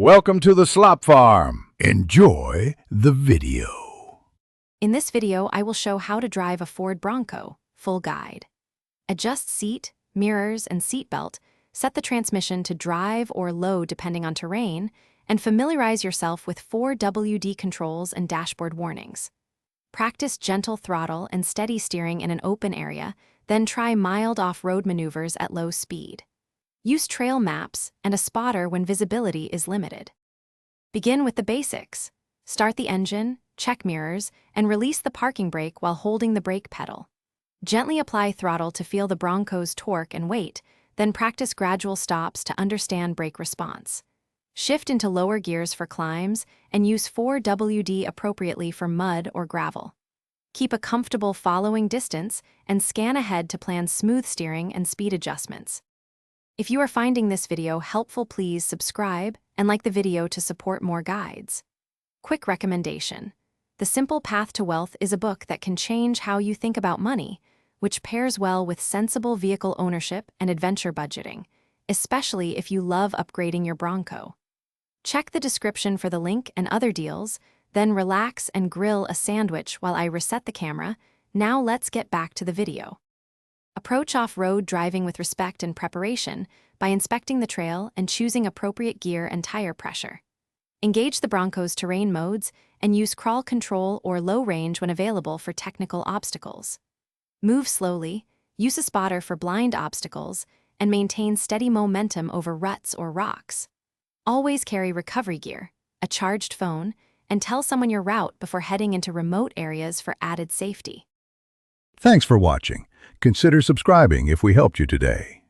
Welcome to the Slop Farm. Enjoy the video. In this video, I will show how to drive a Ford Bronco, full guide. Adjust seat, mirrors, and seatbelt, set the transmission to drive or low depending on terrain, and familiarize yourself with 4WD controls and dashboard warnings. Practice gentle throttle and steady steering in an open area, then try mild off-road maneuvers at low speed. Use trail maps and a spotter when visibility is limited. Begin with the basics. Start the engine, check mirrors, and release the parking brake while holding the brake pedal. Gently apply throttle to feel the Bronco's torque and weight, then practice gradual stops to understand brake response. Shift into lower gears for climbs and use 4WD appropriately for mud or gravel. Keep a comfortable following distance and scan ahead to plan smooth steering and speed adjustments. If you are finding this video helpful, please subscribe and like the video to support more guides. Quick recommendation. The Simple Path to Wealth is a book that can change how you think about money, which pairs well with sensible vehicle ownership and adventure budgeting, especially if you love upgrading your Bronco. Check the description for the link and other deals, then relax and grill a sandwich while I reset the camera. Now let's get back to the video. Approach off-road driving with respect and preparation by inspecting the trail and choosing appropriate gear and tire pressure. Engage the Bronco's terrain modes and use crawl control or low range when available for technical obstacles. Move slowly, use a spotter for blind obstacles, and maintain steady momentum over ruts or rocks. Always carry recovery gear, a charged phone, and tell someone your route before heading into remote areas for added safety. Thanks for watching. Consider subscribing if we helped you today.